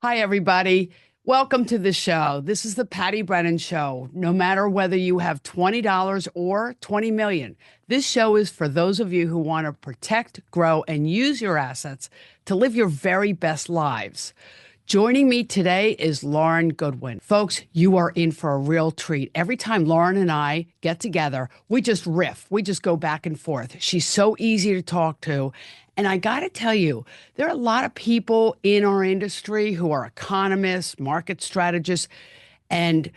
Hi, everybody. Welcome to the show. This is the Patti Brennan Show. No matter whether you have $20 or 20 million, this show is for those of you who want to protect, grow, and use your assets to live your very best lives. Joining me today is Lauren Goodwin. Folks, you are in for a real treat. Every time Lauren and I get together, we just riff. We just go back and forth. She's so easy to talk to. And I got to tell you, there are a lot of people in our industry who are economists, market strategists, and,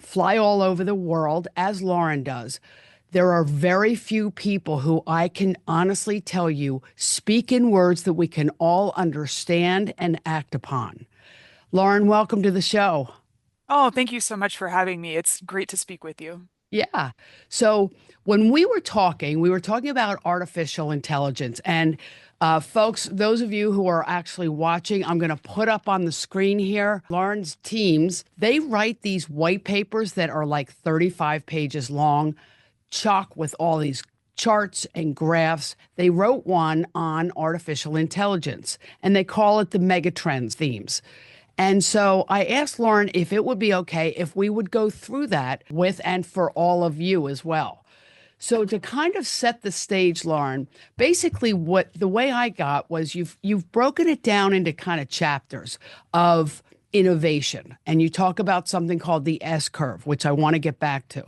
fly all over the world as Lauren does. There are very few people who I can honestly tell you speak in words that we can all understand and act upon. Lauren, welcome to the show. Oh, thank you so much for having me. It's great to speak with you. Yeah. So when we were talking about artificial intelligence. And folks, those of you who are actually watching, I'm going to put up on the screen here Lauren's teams. They write these white papers that are like 35 pages long, chock with all these charts and graphs. They wrote one on artificial intelligence, and they call it the megatrends themes. And so I asked Lauren if it would be okay if we would go through that with and for all of you as well. So to kind of set the stage, Lauren, basically what the way I got was you've broken it down into kind of chapters of innovation. And you talk about something called the S curve, which I want to get back to.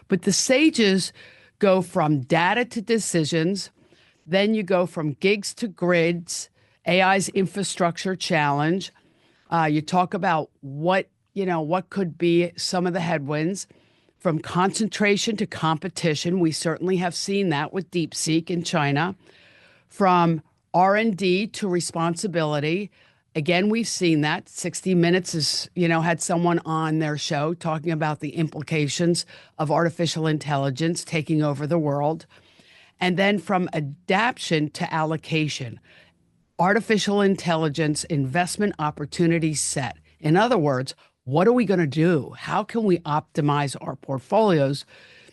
But the stages go from data to decisions, then you go from gigs to grids, AI's infrastructure challenge. You talk about what could be some of the headwinds from concentration to competition. We certainly have seen that with DeepSeek in China. From R&D to responsibility. Again, we've seen that. 60 Minutes has, had someone on their show talking about the implications of artificial intelligence taking over the world. And then from adaption to allocation, artificial intelligence investment opportunity set. In other words, what are we going to do? How can we optimize our portfolios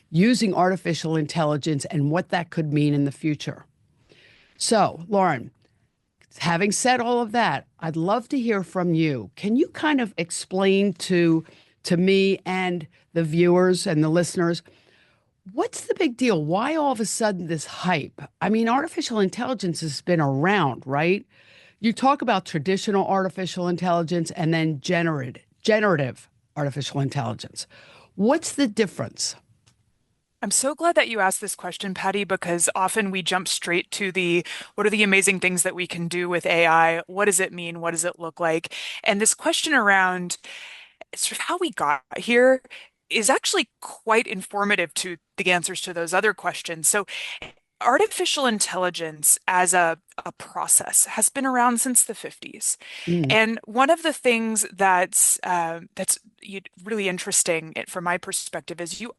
using artificial intelligence and what that could mean in the future? So, Lauren, having said all of that, I'd love to hear from you. Can you kind of explain to me and the viewers and the listeners what's the big deal? Why all of a sudden this hype? I mean, artificial intelligence has been around, right? You talk about traditional artificial intelligence and then generative artificial intelligence. What's the difference? I'm so glad that you asked this question, Patty, because often we jump straight to the what are the amazing things that we can do with AI? What does it mean? What does it look like? And this question around sort of how we got here is actually quite informative to the answers to those other questions. So artificial intelligence as a process has been around since the 50s. Mm, And one of the things that's really interesting from my perspective is you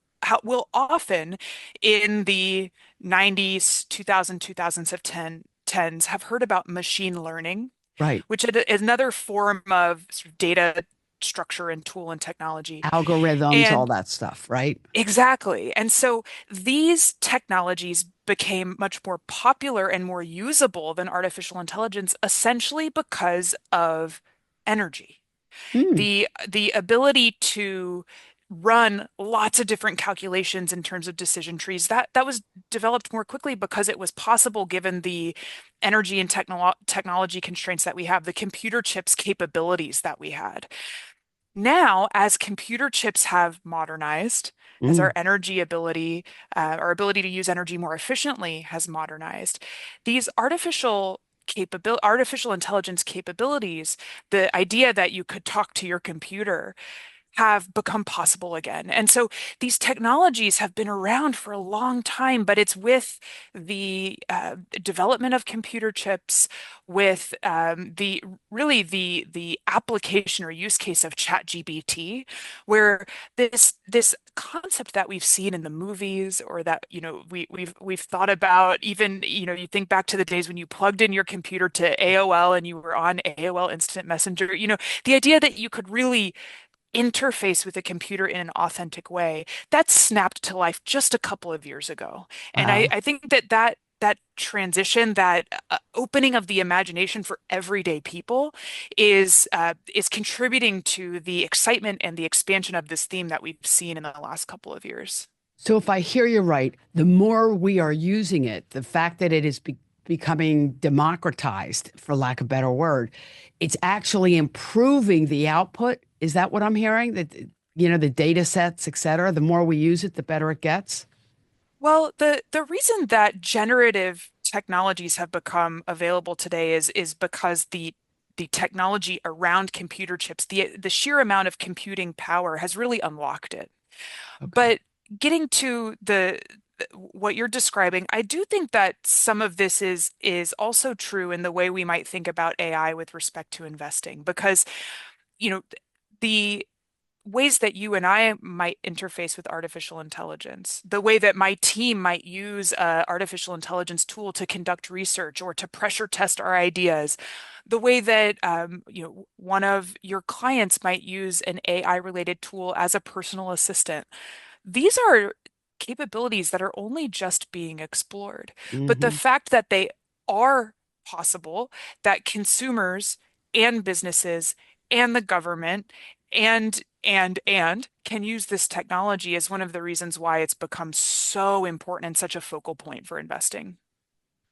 will often in the 90s, 2000s of 10s have heard about machine learning, right. which is another form of sort of data structure and tool and technology. Algorithms, all And that stuff, right? exactly. And so these technologies became much more popular and more usable than artificial intelligence, essentially because of energy. Mm, The ability to run lots of different calculations in terms of decision trees, that was developed more quickly because it was possible given the energy and technology constraints that we have, the computer chips capabilities that we had. Now, as computer chips have modernized, as mm. our ability to use energy more efficiently has modernized, these artificial intelligence capabilities, the idea that you could talk to your computer have become possible again. And so these technologies have been around for a long time, but it's with the development of computer chips, with the really the application or use case of ChatGPT, where this concept that we've seen in the movies or that we've thought about, even you think back to the days when you plugged in your computer to AOL and you were on AOL Instant Messenger, the idea that you could really interface with a computer in an authentic way. That snapped to life just a couple of years ago. And I, Wow. I think that that transition, that opening of the imagination for everyday people is contributing to the excitement and the expansion of this theme that we've seen in the last couple of years. So if I hear you right, the more we are using it, the fact that it is becoming democratized, for lack of a better word, it's actually improving the output. Is that what I'm hearing? That, the data sets, et cetera, the more we use it, the better it gets? Well, the reason that generative technologies have become available today is because the technology around computer chips, the sheer amount of computing power has really unlocked it. Okay. But getting to the what you're describing, I do think that some of this is also true in the way we might think about AI with respect to investing, because you know the ways that you and I might interface with artificial intelligence, the way that my team might use a artificial intelligence tool to conduct research or to pressure test our ideas, the way that one of your clients might use an AI related tool as a personal assistant. These are capabilities that are only just being explored. But the Hmm. fact that they are possible, that consumers and businesses and the government and can use this technology is one of the reasons why it's become so important and such a focal point for investing.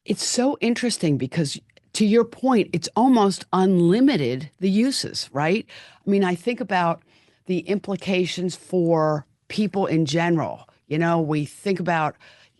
It's so interesting because, to your point, it's almost unlimited, the uses, right? I mean, I think about the implications for people in general. We think about,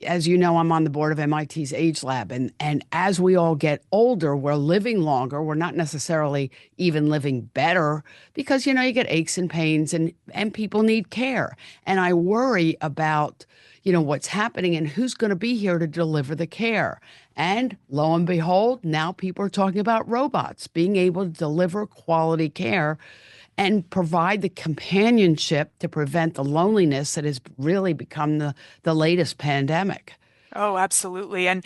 as you know, I'm on the board of MIT's Age Lab, and as we all get older, we're living longer. We're not necessarily even living better because, you get aches and pains and people need care. And I worry about, what's happening and who's going to be here to deliver the care. And lo and behold, now people are talking about robots being able to deliver quality care and provide the companionship to prevent the loneliness that has really become the latest pandemic. Oh, absolutely. And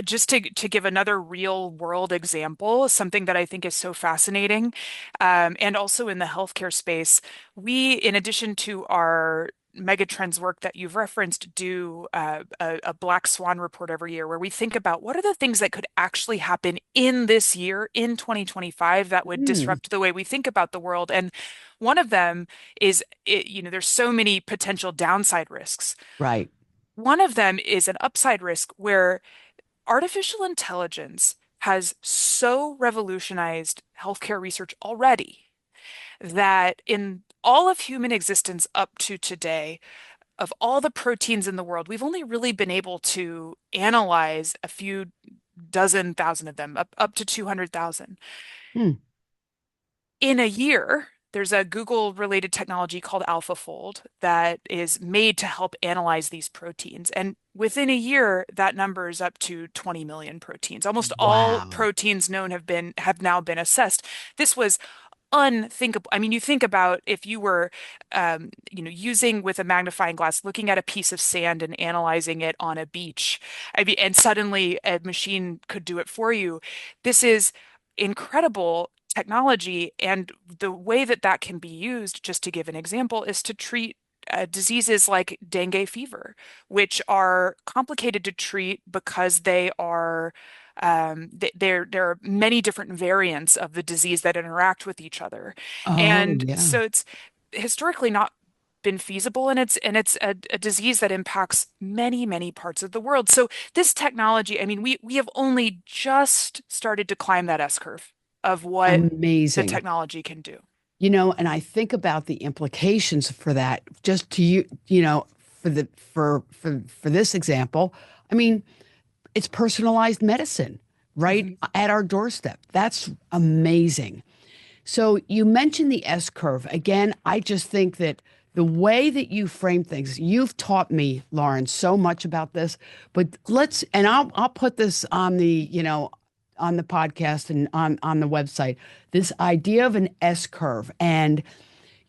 just to give another real world example, something that I think is so fascinating, and also in the healthcare space, we, in addition to our megatrends work that you've referenced, do a Black Swan report every year where we think about what are the things that could actually happen in this year, in 2025, that would Hmm. disrupt the way we think about the world. And one of them is, there's so many potential downside risks. Right. One of them is an upside risk where artificial intelligence has so revolutionized healthcare research already that in all of human existence up to today, of all the proteins in the world, we've only really been able to analyze a few dozen thousand of them, up to 200,000. Hmm. In a year, there's a Google related technology called AlphaFold that is made to help analyze these proteins. And within a year, that number is up to 20 million proteins. Almost all Wow. proteins known have now been assessed. This was unthinkable. I mean, you think about if you were, using with a magnifying glass, looking at a piece of sand and analyzing it on a beach, I mean, and suddenly a machine could do it for you. This is incredible technology, and the way that that can be used, just to give an example, is to treat diseases like dengue fever, which are complicated to treat because there are many different variants of the disease that interact with each other. Oh, And yeah. so it's historically not been feasible, and it's a disease that impacts many, many parts of the world. So this technology, I mean, we have only just started to climb that S curve of what the Amazing. technology can do. And I think about the implications for that, just to for for this example. I mean, it's personalized medicine right Mhm. at our doorstep. That's amazing. So you mentioned the S curve. Again, I just think that the way that you frame things, you've taught me, Lauren, so much about this. But and I'll put this on on the podcast and on the website, this idea of an S curve. And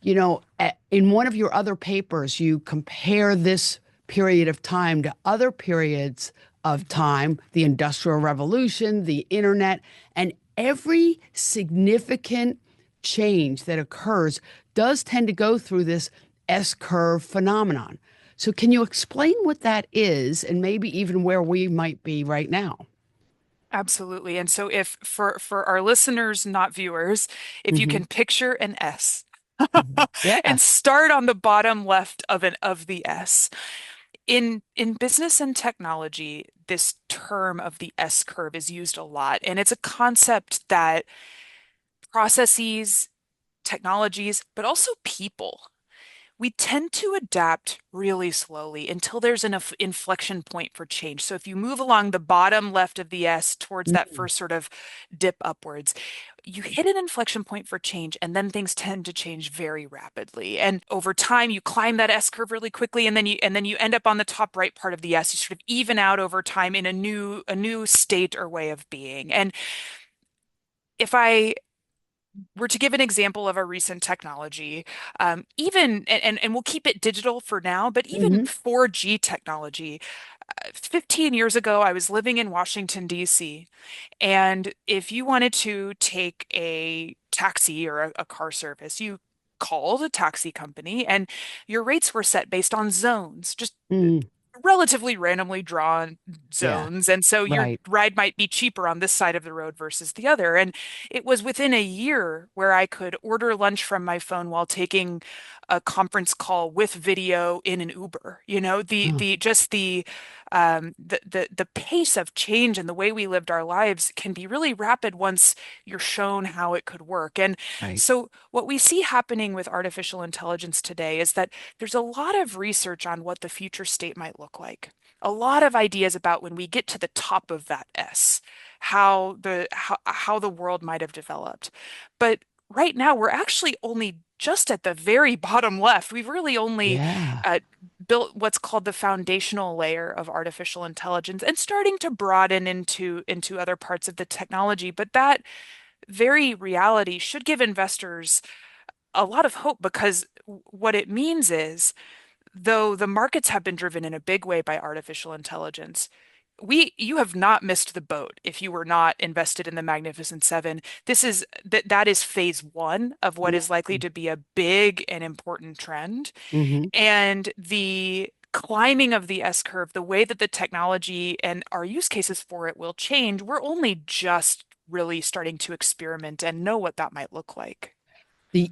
in one of your other papers, you compare this period of time to other periods of time, the Industrial Revolution, the internet, and every significant change that occurs does tend to go through this S curve phenomenon. So can you explain what that is and maybe even where we might be right now? Absolutely. And so if for our listeners, not viewers, if you Hmm. can picture an S Yeah. and start on the bottom left of the S. In business and technology, this term of the S curve is used a lot, and it's a concept that processes, technologies, but also people, we tend to adapt really slowly until there's an inflection point for change. So if you move along the bottom left of the S towards that Mm. first sort of dip upwards, you hit an inflection point for change, and then things tend to change very rapidly. And over time, you climb that S curve really quickly, and then you end up on the top right part of the S. You sort of even out over time in a new state or way of being. And if I were to give an example of a recent technology, even and we'll keep it digital for now, but even Hmm. 4G technology. 15 years ago, I was living in Washington, D.C., and if you wanted to take a taxi or a car service, you called a taxi company and your rates were set based on zones, just Mm. relatively randomly drawn Yeah. zones. And so your Right. ride might be cheaper on this side of the road versus the other. And it was within a year where I could order lunch from my phone while taking a conference call with video in an Uber. You know, Oh, the pace of change and the way we lived our lives can be really rapid once you're shown how it could work. And right. so what we see happening with artificial intelligence today is that there's a lot of research on what the future state might look like. A lot of ideas about when we get to the top of that S, how the world might have developed. But right now, we're actually only just at the very bottom left. We've really only Yeah. uh, built what's called the foundational layer of artificial intelligence and starting to broaden into other parts of the technology. But that very reality should give investors a lot of hope because what it means is, though the markets have been driven in a big way by artificial intelligence, you have not missed the boat if you were not invested in the Magnificent Seven. That is phase one of what is likely to be a big and important trend. Mm-hmm. And the climbing of the S curve, the way that the technology and our use cases for it will change, we're only just really starting to experiment and know what that might look like.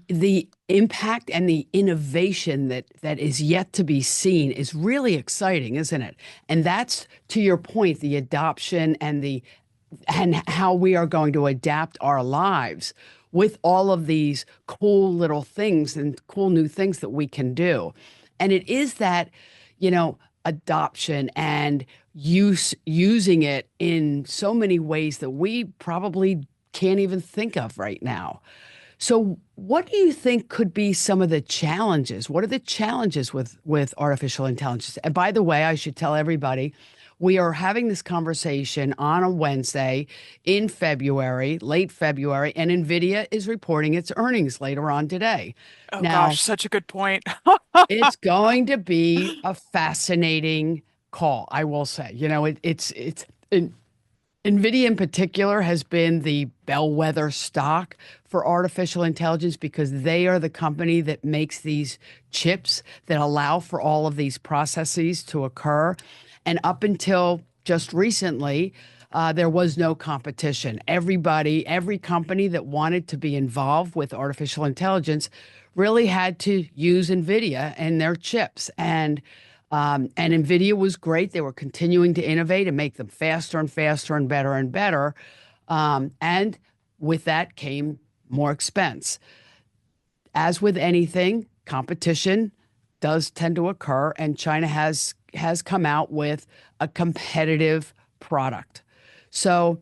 The impact and the innovation that is yet to be seen is really exciting, isn't it? And that's to your point, the adoption and how we are going to adapt our lives with all of these cool little things and cool new things that we can do. And it is that, adoption and using it in so many ways that we probably can't even think of right now. So, what do you think could be some of the challenges? What are the challenges with artificial intelligence? And by the way, I should tell everybody we are having this conversation on a Wednesday in February, late February, and Nvidia is reporting its earnings later on today. Oh Now, gosh, such a good point. it's going to be a fascinating call, I will say. NVIDIA in particular has been the bellwether stock for artificial intelligence because they are the company that makes these chips that allow for all of these processes to occur. And up until just recently, there was no competition. Every company that wanted to be involved with artificial intelligence really had to use NVIDIA and their chips. And NVIDIA was great. They were continuing to innovate and make them faster and faster and better and better. And with that came more expense. As with anything, competition does tend to occur, and China has come out with a competitive product. So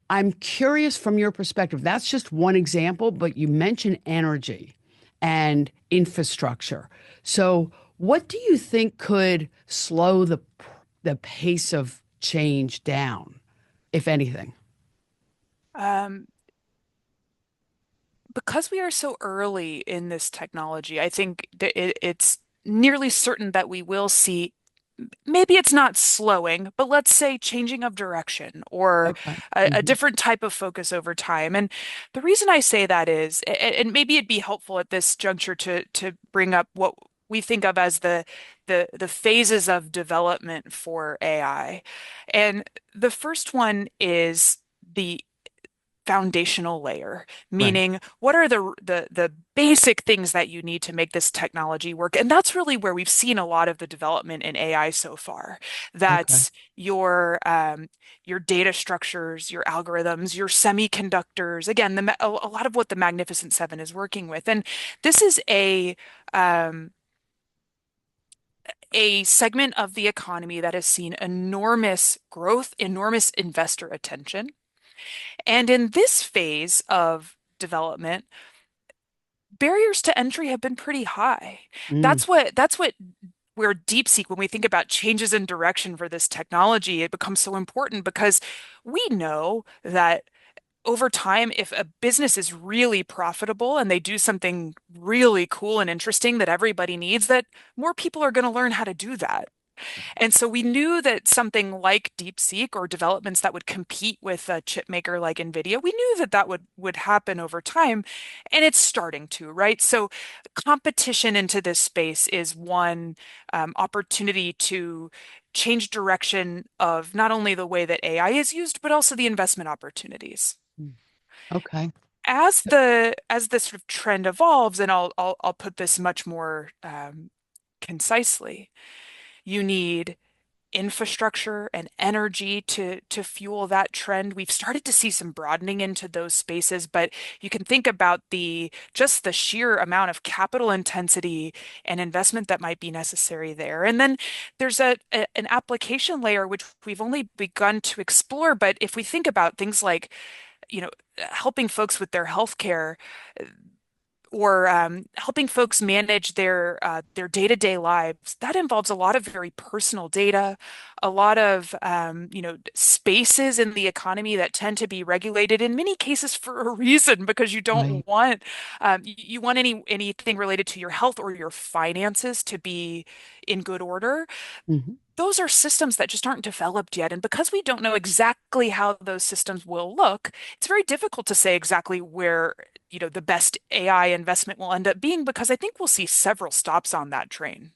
I'm curious from your perspective. That's just one example, but you mentioned energy and infrastructure. So, what do you think could slow the pace of change down, if anything? Um, because we are so early in this technology, I think that it's nearly certain that we will see, maybe it's not slowing, but let's say changing of direction or Okay. a Hmm. different type of focus over time. And the reason I say that is, and maybe it'd be helpful at this juncture to bring up we think of as the phases of development for AI. And the first one is the foundational layer, Right. meaning what are the basic things that you need to make this technology work? And that's really where we've seen a lot of the development in AI so far. Okay. That's your data structures, your algorithms, your semiconductors. Again, a lot of what the Magnificent Seven is working with. And this is um, a segment of the economy that has seen enormous growth, enormous investor attention. And in this phase of development, barriers to entry have been pretty high. Mm, That's what where DeepSeek, when we think about changes in direction for this technology, it becomes so important because we know that over time, if a business is really profitable and they do something really cool and interesting that everybody needs, that more people are going to learn how to do that. And so we knew that something like DeepSeek or developments that would compete with a chip maker like NVIDIA, we knew that that would happen over time, and it's starting to, right? So competition into this space is one opportunity to change direction of not only the way that AI is used, but also the investment opportunities. mm. Okay. As the sort of trend evolves, and I'll put this much more concisely, you need infrastructure and energy to fuel that trend. We've started to see some broadening into those spaces, but you can think about the just the sheer amount of capital intensity and investment that might be necessary there. And then there's an application layer which we've only begun to explore, but if we think about things like, helping folks with their healthcare, or helping folks manage their day-to-day lives, that involves a lot of very personal data, a lot of spaces in the economy that tend to be regulated in many cases for a reason, because you Right. don't want you want anything related to your health or your finances to be in good order. Mhm. Those are systems that just aren't developed yet. And because we don't know exactly how those systems will look, it's very difficult to say exactly where, the best AI investment will end up being, because I think we'll see several stops on that train.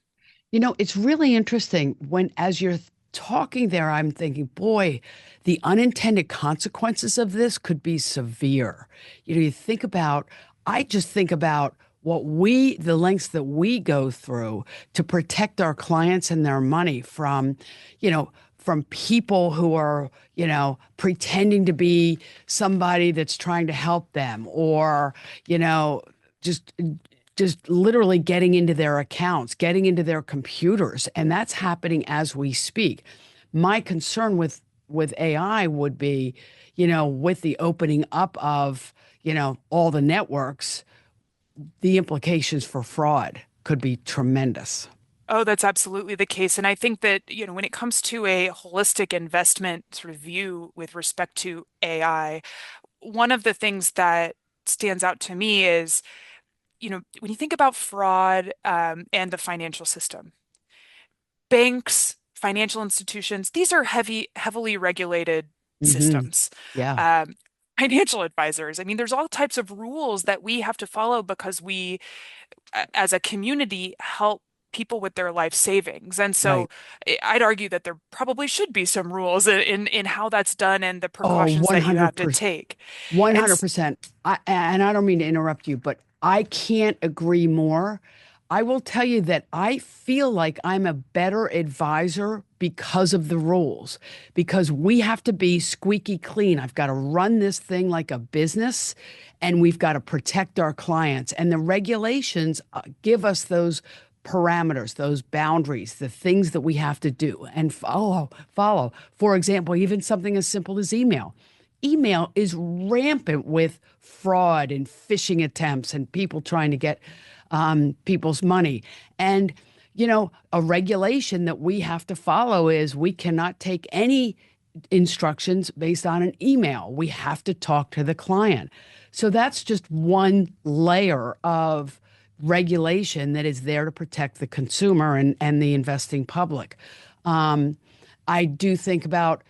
It's really interesting when, as you're talking there, I'm thinking, boy, the unintended consequences of this could be severe. You think about, I just think about the lengths that we go through to protect our clients and their money from people who are, pretending to be somebody that's trying to help them, or, just literally getting into their accounts, getting into their computers, and that's happening as we speak. My concern with AI would be, with the opening up of, all the networks, the implications for fraud could be tremendous. Oh, that's absolutely the case. And I think that, when it comes to a holistic investment sort of view with respect to AI, one of the things that stands out to me is, when you think about fraud, and the financial system, banks, financial institutions, these are heavily regulated Hmm. systems. Yeah. Um, Financial advisors, I mean, there's all types of rules that we have to follow because we, as a community, help people with their life savings. And so Right. I'd argue that there probably should be some rules in how that's done and the Oh, precautions that you have to 100%. take. And 100%. And I don't mean to interrupt you, but I can't agree more. I will tell you that I feel like I'm a better advisor because of the rules, because we have to be squeaky clean. I've got to run this thing like a business, and we've got to protect our clients. And the regulations give us those parameters, those boundaries, the things that we have to do and follow. For example, even something as simple as email. Email is rampant with fraud and phishing attempts and people trying to get people's money. And, a regulation that we have to follow is we cannot take any instructions based on an email. We have to talk to the client. So that's just one layer of regulation that is there to protect the consumer and the investing public. Um, I do think about,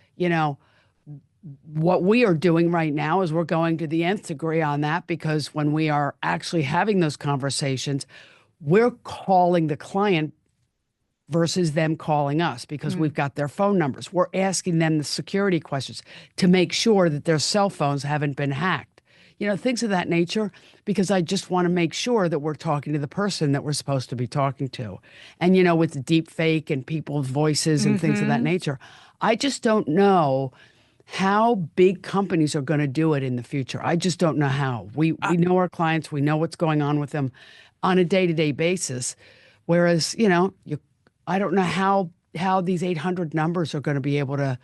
what we are doing right now is we're going to the nth degree on that, because when we are actually having those conversations, we're calling the client versus them calling us because Mm. we've got their phone numbers. We're asking them the security questions to make sure that their cell phones haven't been hacked. Things of that nature, because I just want to make sure that we're talking to the person that we're supposed to be talking to. And, with deep fake and people's voices and things of that Hmm. nature, I just don't know how big companies are going to do it in the future. I just don't know how. We know our clients, we know what's going on with them on a day-to-day basis. Whereas, I don't know how these 800 numbers are going to be able to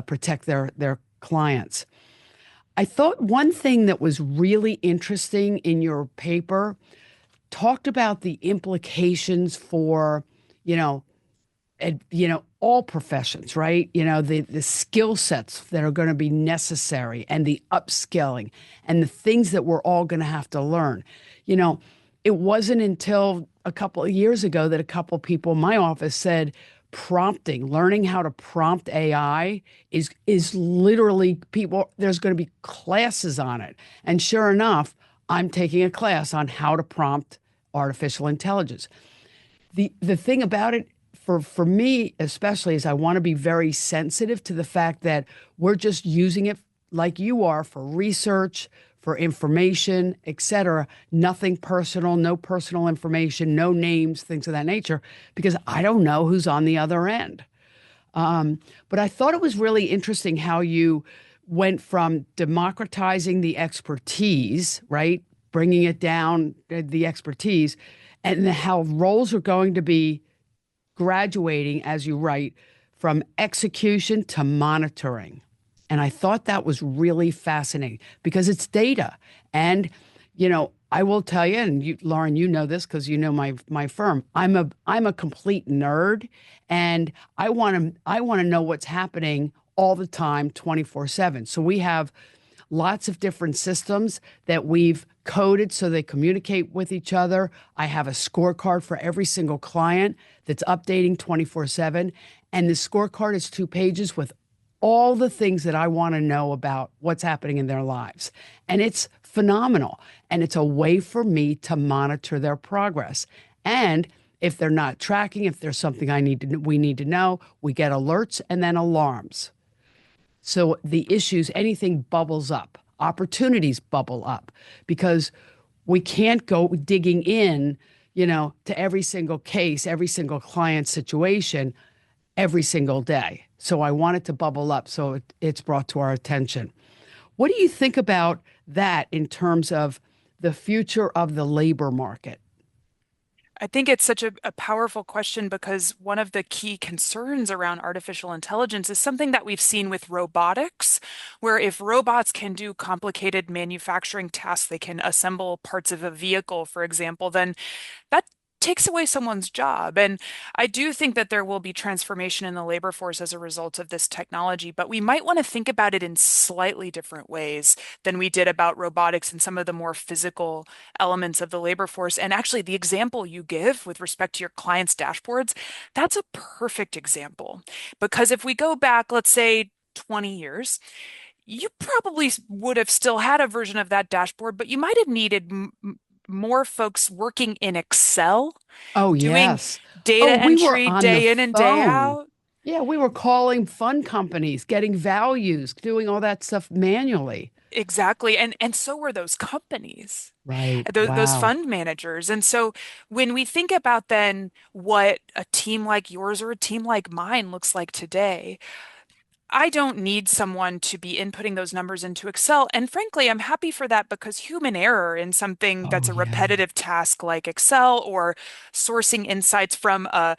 protect their clients. I thought one thing that was really interesting in your paper talked about the implications for, you know, all professions, right? The skill sets that are going to be necessary and the upskilling and the things that we're all going to have to learn. You know, it wasn't until a couple of years ago that a couple of people in my office said prompting, learning how to prompt AI is literally people, there's going to be classes on it. And sure enough, I'm taking a class on how to prompt artificial intelligence. The thing about it for me especially is I want to be very sensitive to the fact that we're just using it like you are for research, for information, etc. Nothing personal, no personal information, no names, things of that nature, because I don't know who's on the other end. But I thought it was really interesting how you went from democratizing the expertise, right? Bringing it down, the expertise, and how roles are going to be graduating, as you write, from execution to monitoring. And I thought that was really fascinating because it's data. And, I will tell you, and you, Lauren, you know this because you know my firm. I'm a complete nerd, and I want to know what's happening all the time, 24/7. So we have lots of different systems that we've coded so they communicate with each other. I have a scorecard for every single client that's updating 24/7. And the scorecard is 2 pages with all the things that I want to know about what's happening in their lives. And it's phenomenal. And it's a way for me to monitor their progress. And if they're not tracking, if there's something we need to know, we get alerts and then alarms. So the issues, anything bubbles up, opportunities bubble up because we can't go digging in, to every single case, every single client situation every single day. So I want it to bubble up so it's brought to our attention. What do you think about that in terms of the future of the labor market? I think it's such a powerful question because one of the key concerns around artificial intelligence is something that we've seen with robotics, where if robots can do complicated manufacturing tasks, they can assemble parts of a vehicle, for example, then that takes away someone's job. And I do think that there will be transformation in the labor force as a result of this technology, but we might want to think about it in slightly different ways than we did about robotics and some of the more physical elements of the labor force. And actually, the example you give with respect to your clients' dashboards, that's a perfect example. Because if we go back, let's say, 20 years, you probably would have still had a version of that dashboard, but you might have needed more folks working in Excel, Oh, doing yes. data Oh, we were entry on the day in and day phone. out. Yeah, we were calling fund companies, getting values, doing all that stuff manually. Exactly. And so were those companies, Right. those Wow. fund managers. And so when we think about then what a team like yours or a team like mine looks like today, I don't need someone to be inputting those numbers into Excel. And frankly, I'm happy for that because human error in something that's Oh, a yeah. repetitive task like Excel or sourcing insights from a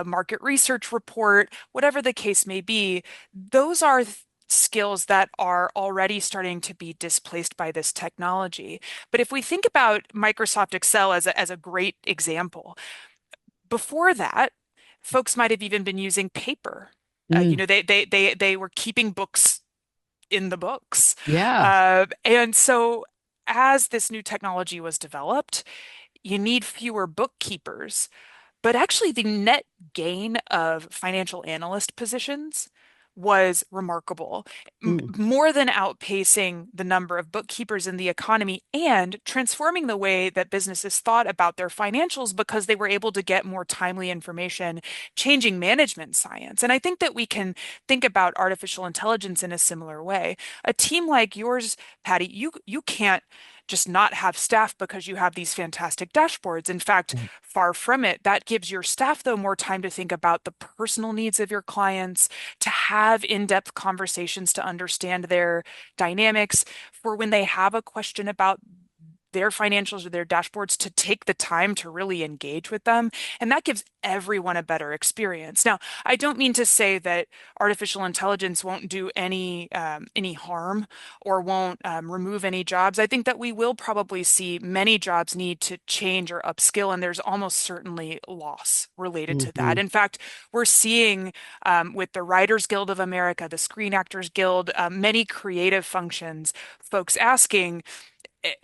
market research report, whatever the case may be, those are skills that are already starting to be displaced by this technology. But if we think about Microsoft Excel as a great example, before that, folks might have even been using paper. Mm, They were keeping books in the books. yeah. And so as this new technology was developed, you need fewer bookkeepers. But actually, the net gain of financial analyst positions was remarkable, Mm, more than outpacing the number of bookkeepers in the economy and transforming the way that businesses thought about their financials because they were able to get more timely information, changing management science. And I think that we can think about artificial intelligence in a similar way. A team like yours, Patti, you can't just not have staff because you have these fantastic dashboards. In fact, right. far from it, that gives your staff, though, more time to think about the personal needs of your clients, to have in-depth conversations to understand their dynamics, for when they have a question about their financials or their dashboards, to take the time to really engage with them. And that gives everyone a better experience. Now, I don't mean to say that artificial intelligence won't do any harm or won't remove any jobs. I think that we will probably see many jobs need to change or upskill, and there's almost certainly loss related to Hmm. that. In fact, we're seeing with the Writers Guild of America, the Screen Actors Guild, many creative functions, folks asking,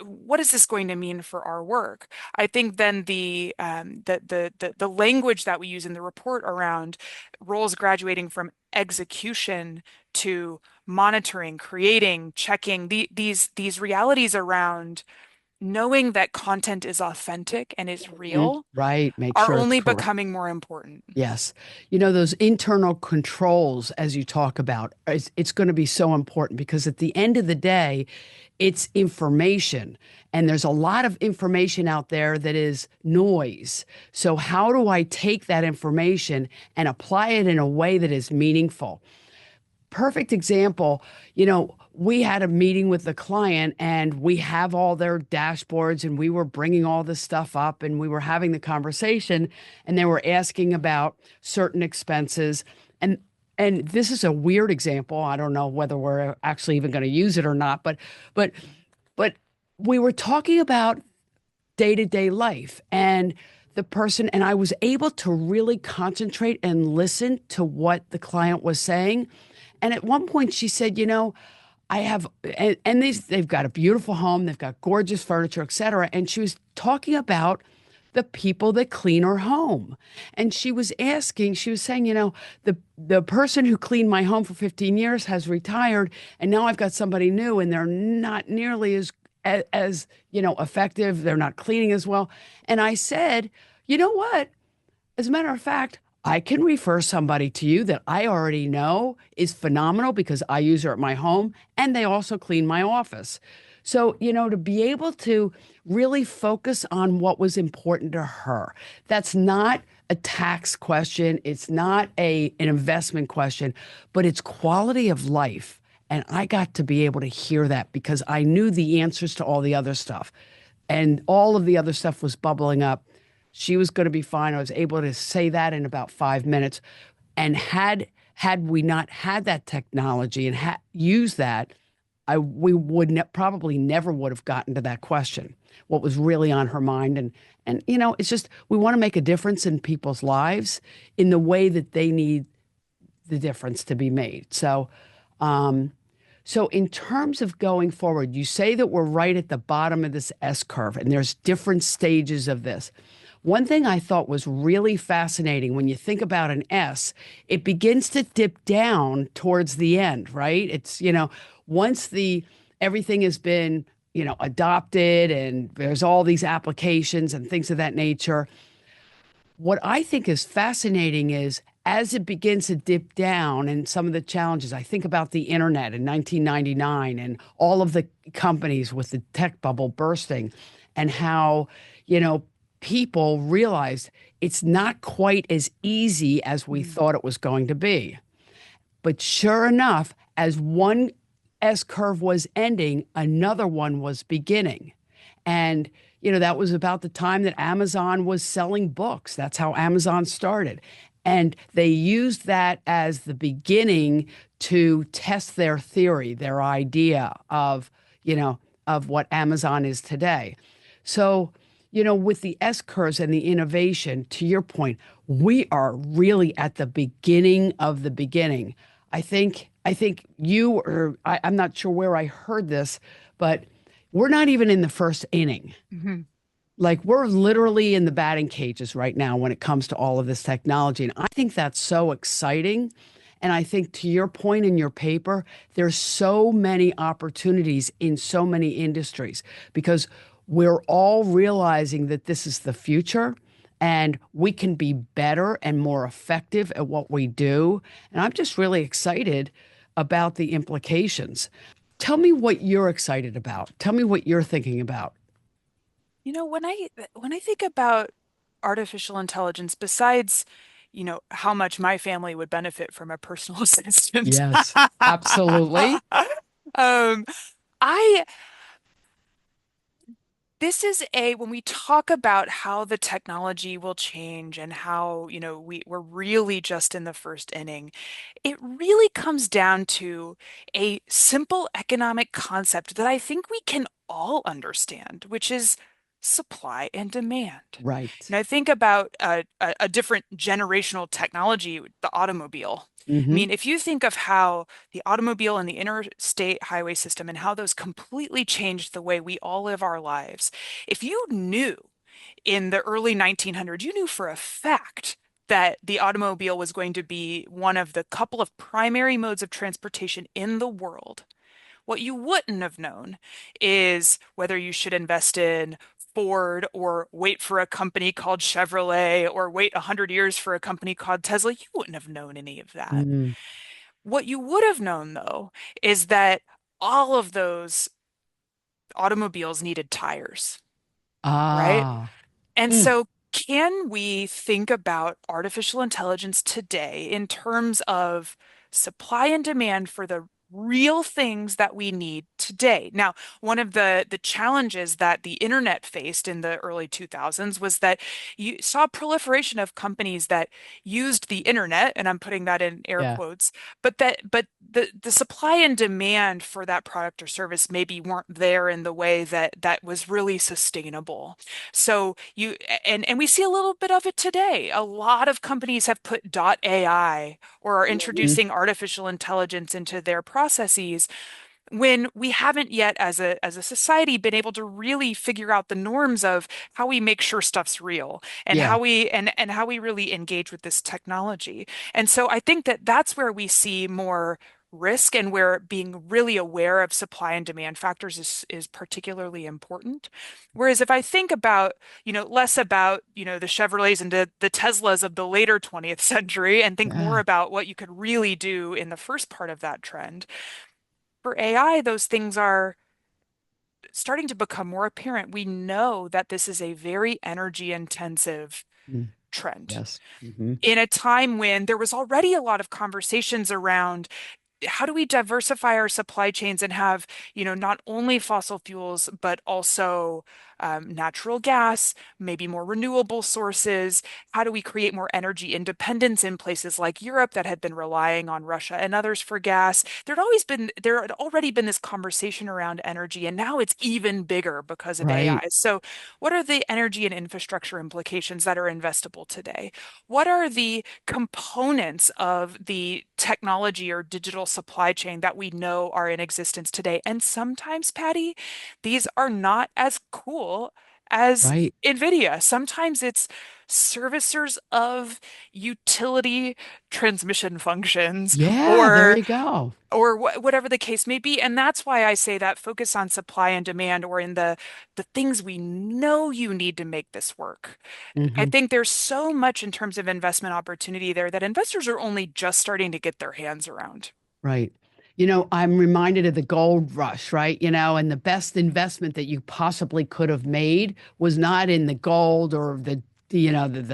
what is this going to mean for our work? I think then the language that we use in the report around roles graduating from execution to monitoring, creating, checking, these realities around knowing that content is authentic and is real Right. Make are sure it's only correct. becoming more important. Yes. Those internal controls, as you talk about, it's going to be so important because at the end of the day, it's information. And there's a lot of information out there that is noise. So, how do I take that information and apply it in a way that is meaningful? Perfect example, we had a meeting with the client and we have all their dashboards and we were bringing all this stuff up and we were having the conversation and they were asking about certain expenses. And this is a weird example. I don't know whether we're actually even going to use it or not, but but we were talking about day-to-day life and the person, and I was able to really concentrate and listen to what the client was saying. And at one point she said, I have, and they've got a beautiful home, they've got gorgeous furniture, et cetera. And she was talking about the people that clean her home. And she was saying, the person who cleaned my home for 15 years has retired, and now I've got somebody new, and they're not nearly as effective. They're not cleaning as well. And I said, you know what? As a matter of fact, I can refer somebody to you that I already know is phenomenal because I use her at my home and they also clean my office. So, to be able to really focus on what was important to her. That's not a tax question. It's not an investment question, but it's quality of life. And I got to be able to hear that because I knew the answers to all the other stuff. And all of the other stuff was bubbling up. She was going to be fine. I was able to say that in about 5 minutes. And had we not had that technology and used that, we would probably never would have gotten to that question. What was really on her mind, and it's just we want to make a difference in people's lives in the way that they need the difference to be made. So in terms of going forward, you say that we're right at the bottom of this S curve, and there's different stages of this. One thing I thought was really fascinating when you think about an S, it begins to dip down towards the end, right? It's, once everything has been, adopted and there's all these applications and things of that nature. What I think is fascinating is as it begins to dip down and some of the challenges, I think about the internet in 1999 and all of the companies with the tech bubble bursting and how, people realized it's not quite as easy as we thought it was going to be. But sure enough, as one S curve was ending, another one was beginning. And, that was about the time that Amazon was selling books. That's how Amazon started. And they used that as the beginning to test their theory, their idea of what Amazon is today. So, with the S curves and the innovation, to your point, we are really at the beginning of the beginning. I think I'm not sure where I heard this, but we're not even in the first inning. Mhm. Like we're literally in the batting cages right now when it comes to all of this technology. And I think that's so exciting. And I think to your point in your paper, there's so many opportunities in so many industries because we're all realizing that this is the future and we can be better and more effective at what we do. And I'm just really excited about the implications. Tell me what you're excited about. Tell me what you're thinking about. When I think about artificial intelligence, besides, how much my family would benefit from a personal assistant, Yes, absolutely. um, I this is when we talk about how the technology will change and how, we're really just in the first inning, it really comes down to a simple economic concept that I think we can all understand, which is supply and demand. Right. And I think about a different generational technology, the automobile. I Hmm. mean, if you think of how the automobile and the interstate highway system and how those completely changed the way we all live our lives, if you knew in the early 1900s, you knew for a fact that the automobile was going to be one of the couple of primary modes of transportation in the world. What you wouldn't have known is whether you should invest in Ford or wait for a company called Chevrolet or wait 100 years for a company called Tesla. You wouldn't have known any of that. Mm. What you would have known, though, is that all of those automobiles needed tires, right? Ah. And Mm. so, can we think about artificial intelligence today in terms of supply and demand for the real things that we need today? Now, one of the challenges that the internet faced in the early 2000s was that you saw proliferation of companies that used the internet, and I'm putting that in air Yeah. quotes, but the supply and demand for that product or service maybe weren't there in the way that was really sustainable. So and we see a little bit of it today. A lot of companies have put AI or are Mhm. introducing artificial intelligence into their processes when we haven't yet as a society been able to really figure out the norms of how we make sure stuff's real and Yeah. how we really engage with this technology. And so I think that that's where we see more risk and where being really aware of supply and demand factors is particularly important. Whereas if I think about, less about, the Chevrolets and the Teslas of the later 20th century and think more Yeah. about what you could really do in the first part of that trend, for AI, those things are starting to become more apparent. We know that this is a very energy intensive Mm. trend Yes. Hmm. in a time when there was already a lot of conversations around how do we diversify our supply chains and have, not only fossil fuels, but also natural gas, maybe more renewable sources? How do we create more energy independence in places like Europe that had been relying on Russia and others for gas? There had already been this conversation around energy, and now it's even bigger because of Right. AI. So, what are the energy and infrastructure implications that are investable today? What are the components of the technology or digital supply chain that we know are in existence today? And sometimes, Patty, these are not as cool as Right. NVIDIA. Sometimes it's servicers of utility transmission functions Yeah. There or you go. whatever the case may be. And that's why I say that focus on supply and demand or in the things we know you need to make this work. I Hmm. think there's so much in terms of investment opportunity there that investors are only just starting to get their hands around. Right. I'm reminded of the gold rush, right? And the best investment that you possibly could have made was not in the gold or the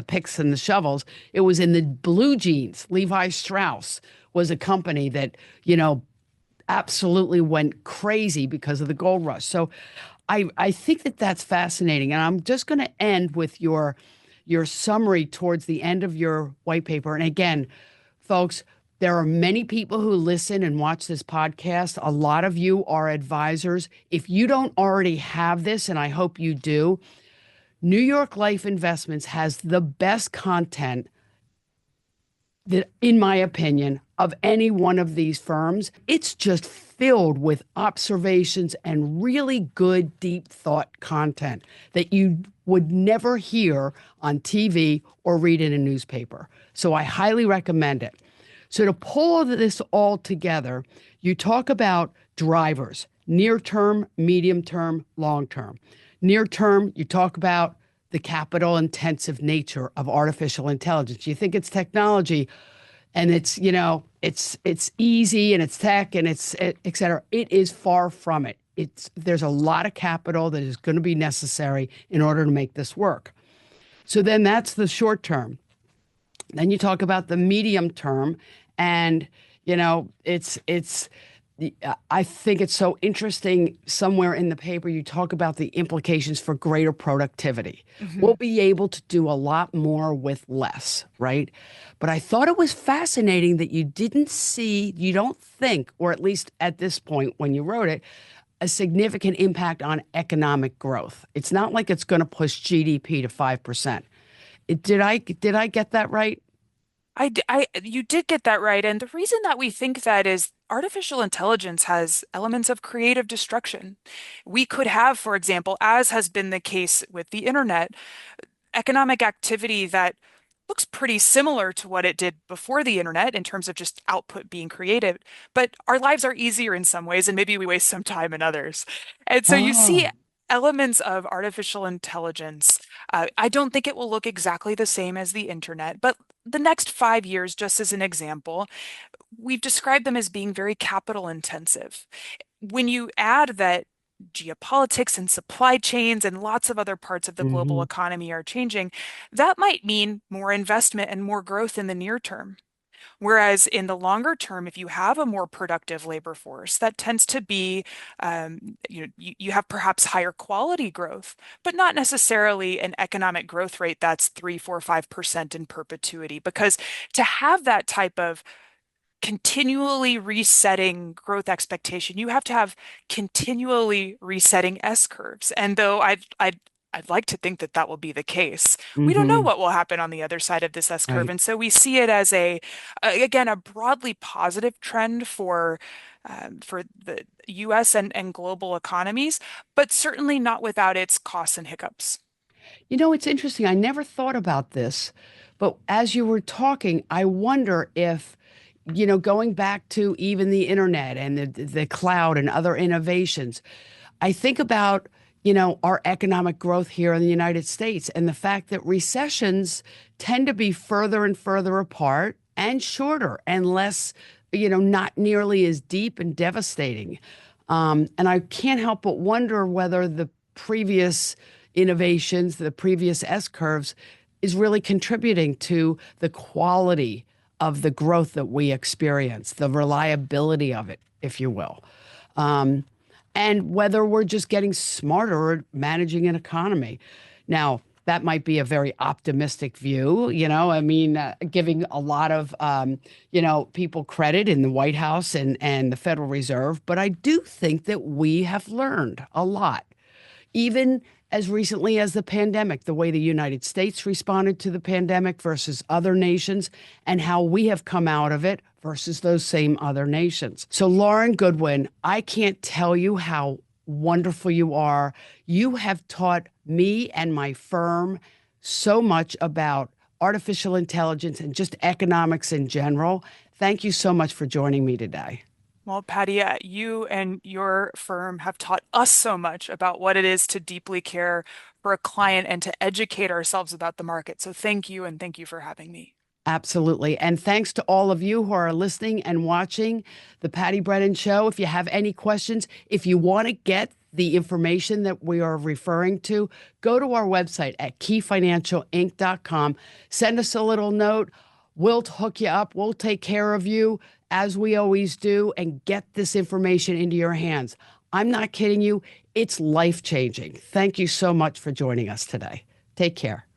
picks and the shovels. It was in the blue jeans. Levi Strauss was a company that, absolutely went crazy because of the gold rush. So I think that that's fascinating. And I'm just going to end with your summary towards the end of your white paper. And again, folks, there are many people who listen and watch this podcast. A lot of you are advisors. If you don't already have this, and I hope you do, New York Life Investments has the best content that, in my opinion, of any one of these firms. It's just filled with observations and really good, deep thought content that you would never hear on TV or read in a newspaper. So I highly recommend it. So to pull this all together, you talk about drivers, near term, medium term, long term. Near term, you talk about the capital intensive nature of artificial intelligence. You think it's technology and it's, it's easy and it's tech and it's et cetera. It is far from it. There's a lot of capital that is going to be necessary in order to make this work. So then that's the short term. Then you talk about the medium term, and I think it's so interesting. Somewhere in the paper, you talk about the implications for greater productivity. We'll be able to do a lot more with less, right? But I thought it was fascinating that you don't think, or at least at this point when you wrote it, a significant impact on economic growth. It's not like it's going to push GDP to 5%. Did I get that right? You did get that right. And the reason that we think that is artificial intelligence has elements of creative destruction. We could have, for example, as has been the case with the internet, economic activity that looks pretty similar to what it did before the internet in terms of just output being created. But our lives are easier in some ways, and maybe we waste some time in others. And so you see Oh. elements of artificial intelligence. I don't think it will look exactly the same as the internet, but the next 5 years, just as an example, we've described them as being very capital intensive. When you add that geopolitics and supply chains and lots of other parts of the global Hmm. economy are changing, that might mean more investment and more growth in the near term. Whereas in the longer term, if you have a more productive labor force, that tends to be, you have perhaps higher quality growth, but not necessarily an economic growth rate that's 3, 4, 5% in perpetuity. Because to have that type of continually resetting growth expectation, you have to have continually resetting S curves. And though I'd like to think that that will be the case, we don't know Hmm. what will happen on the other side of this S curve. Right. And so we see it as again, a broadly positive trend for the US and global economies, but certainly not without its costs and hiccups. It's interesting. I never thought about this, but as you were talking, I wonder if, going back to even the internet and the cloud and other innovations, I think about, our economic growth here in the United States and the fact that recessions tend to be further and further apart and shorter and less, not nearly as deep and devastating. And I can't help but wonder whether the previous innovations, the previous S curves, is really contributing to the quality of the growth that we experience, the reliability of it, if you will. Um, and whether we're just getting smarter at managing an economy. Now, that might be a very optimistic view, I mean, giving a lot of, people credit in the White House and the Federal Reserve. But I do think that we have learned a lot, even as recently as the pandemic, the way the United States responded to the pandemic versus other nations, and how we have come out of it versus those same other nations. So, Lauren Goodwin, I can't tell you how wonderful you are. You have taught me and my firm so much about artificial intelligence and just economics in general. Thank you so much for joining me today. Well, Patty, you and your firm have taught us so much about what it is to deeply care for a client and to educate ourselves about the market. So thank you, and thank you for having me. Absolutely. And thanks to all of you who are listening and watching the Patti Brennan Show. If you have any questions, if you want to get the information that we are referring to, go to our website at keyfinancialinc.com. Send us a little note. We'll hook you up. We'll take care of you as we always do and get this information into your hands. I'm not kidding you. It's life changing. Thank you so much for joining us today. Take care.